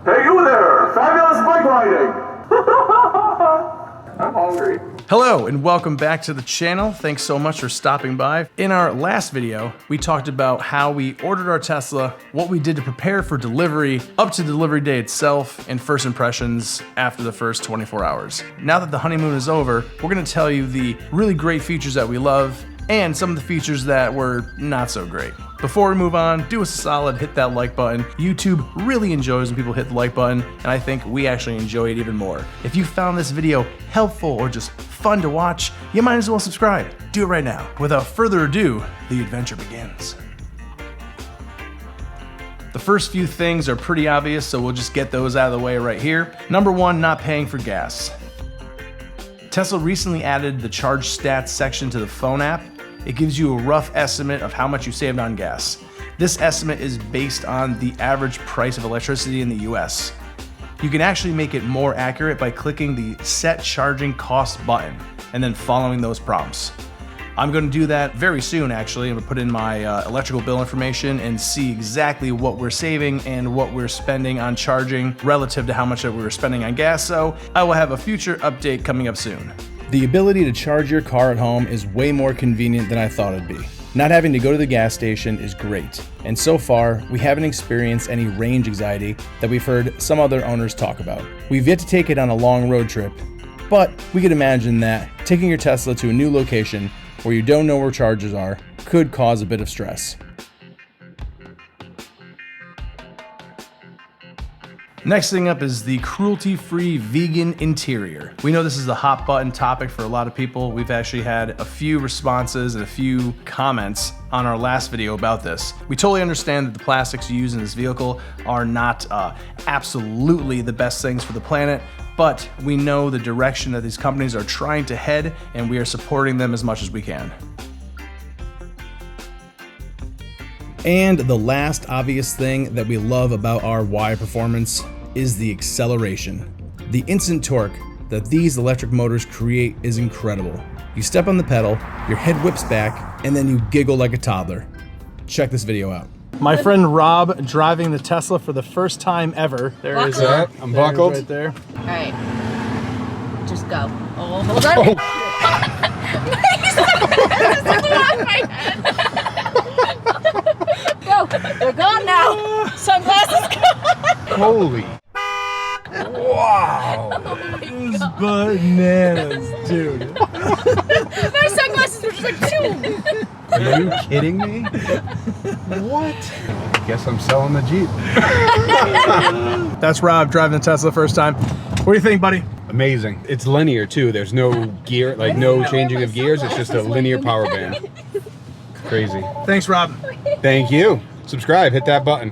Hey you there, fabulous bike riding! I'm hungry. Hello and welcome back to the channel. Thanks so much for stopping by. In our last video, we talked about how we ordered our Tesla, what we did to prepare for delivery, up to delivery day itself, and first impressions after the first 24 hours. Now that the honeymoon is over, we're gonna tell you the really great features that we love and some of the features that were not so great. Before we move on, do us a solid, hit that like button. YouTube really enjoys when people hit the like button, and I think we actually enjoy it even more. If you found this video helpful or just fun to watch, you might as well subscribe. Do it right now. Without further ado, the adventure begins. The first few things are pretty obvious, so we'll just get those out of the way right here. Number one, not paying for gas. Tesla recently added the charge stats section to the phone app. It gives you a rough estimate of how much you saved on gas. This estimate is based on the average price of electricity in the US. You can actually make it more accurate by clicking the Set Charging Cost button and then following those prompts. I'm going to do that very soon actually. I'm going to put in my electrical bill information and see exactly what we're saving and what we're spending on charging relative to how much that we were spending on gas, so I will have a future update coming up soon. The ability to charge your car at home is way more convenient than I thought it'd be. Not having to go to the gas station is great, and so far, we haven't experienced any range anxiety that we've heard some other owners talk about. We've yet to take it on a long road trip, but we could imagine that taking your Tesla to a new location where you don't know where chargers are could cause a bit of stress. Next thing up is the cruelty-free vegan interior. We know this is a hot button topic for a lot of people. We've actually had a few responses and a few comments on our last video about this. We totally understand that the plastics used in this vehicle are not absolutely the best things for the planet, but we know the direction that these companies are trying to head, and we are supporting them as much as we can. And the last obvious thing that we love about our Y performance is the acceleration. The instant torque that these electric motors create is incredible. You step on the pedal, your head whips back, and then you giggle like a toddler. Check this video out. My friend Rob driving the Tesla for the first time ever. There is it. I'm buckled. Right there. All right, just go. Oh, hold on. Go, they're gone now. Sunglasses gone. Holy. Wow. Oh This is bananas, dude. my sunglasses were just like, phew. Are you kidding me? What? Guess I'm selling the Jeep. That's Rob driving the Tesla first time. What do you think, buddy? Amazing. It's linear too. There's no gear, like no changing of gears. It's just a linear power band. Crazy. Thanks, Rob. Thank you. Subscribe, hit that button.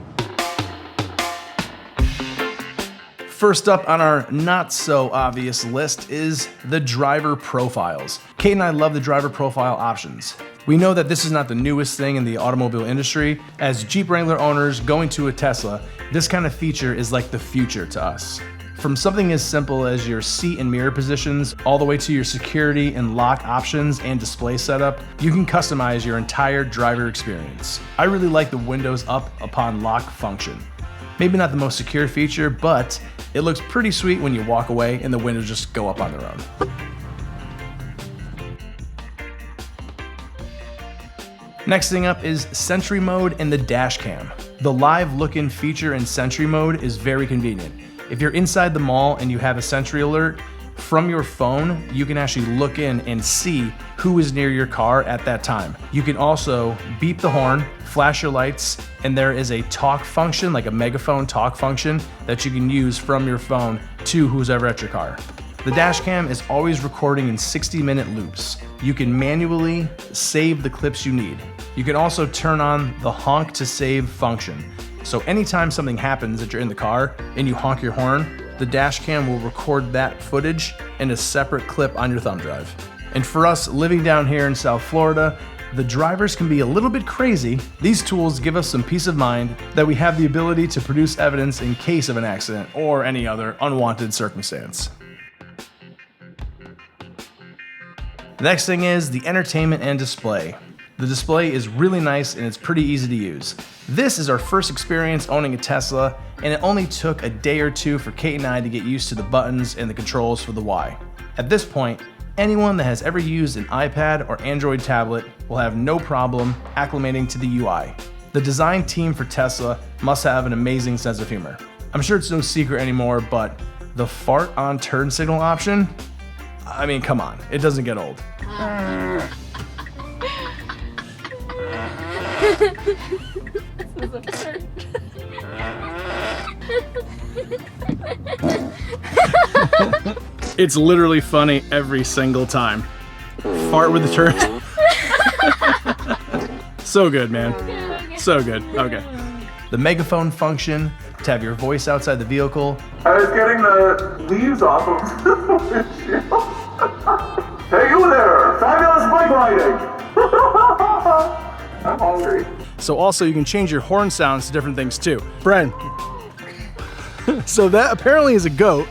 First up on our not so obvious list is the driver profiles. Kate and I love the driver profile options. We know that this is not the newest thing in the automobile industry. As Jeep Wrangler owners going to a Tesla, this kind of feature is like the future to us. From something as simple as your seat and mirror positions, all the way to your security and lock options and display setup, you can customize your entire driver experience. I really like the windows up upon lock function. Maybe not the most secure feature, but it looks pretty sweet when you walk away and the windows just go up on their own. Next thing up is Sentry Mode and the dash cam. The live look-in feature in Sentry Mode is very convenient. If you're inside the mall and you have a Sentry alert, from your phone, you can actually look in and see who is near your car at that time. You can also beep the horn, flash your lights, and there is a talk function, like a megaphone talk function, that you can use from your phone to who's ever at your car. The dash cam is always recording in 60-minute loops. You can manually save the clips you need. You can also turn on the honk to save function. So anytime something happens that you're in the car and you honk your horn, the dash cam will record that footage in a separate clip on your thumb drive. And for us living down here in South Florida, the drivers can be a little bit crazy. These tools give us some peace of mind that we have the ability to produce evidence in case of an accident or any other unwanted circumstance. The next thing is the entertainment and display. The display is really nice and it's pretty easy to use. This is our first experience owning a Tesla, and it only took a day or two for Kate and I to get used to the buttons and the controls for the Y. At this point, anyone that has ever used an iPad or Android tablet will have no problem acclimating to the UI. The design team for Tesla must have an amazing sense of humor. I'm sure it's no secret anymore, but the fart on turn signal option, I mean, come on, it doesn't get old. It's literally funny every single time. Fart with the turn. So good, man. So good. Okay. The megaphone function to have your voice outside the vehicle. I was getting the leaves off of the windshield. Hey, you there! Fabulous bike riding! I'm hungry. So also you can change your horn sounds to different things too. Bren. So that apparently is a goat.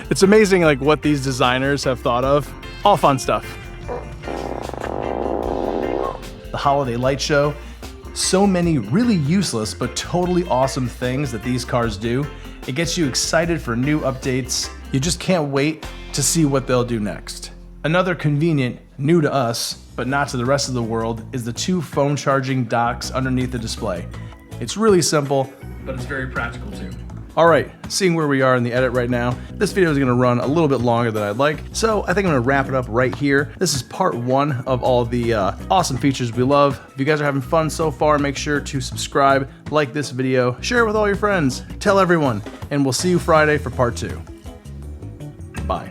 It's amazing like what these designers have thought of. All fun stuff. The holiday light show. So many really useless but totally awesome things that these cars do. It gets you excited for new updates. You just can't wait to see what they'll do next. Another convenient, new to us, but not to the rest of the world, is the 2 phone charging docks underneath the display. It's really simple, but it's very practical too. All right, seeing where we are in the edit right now, this video is gonna run a little bit longer than I'd like, so I think I'm gonna wrap it up right here. This is part 1 of all the awesome features we love. If you guys are having fun so far, make sure to subscribe, like this video, share it with all your friends, tell everyone, and we'll see you Friday for part 2. Bye.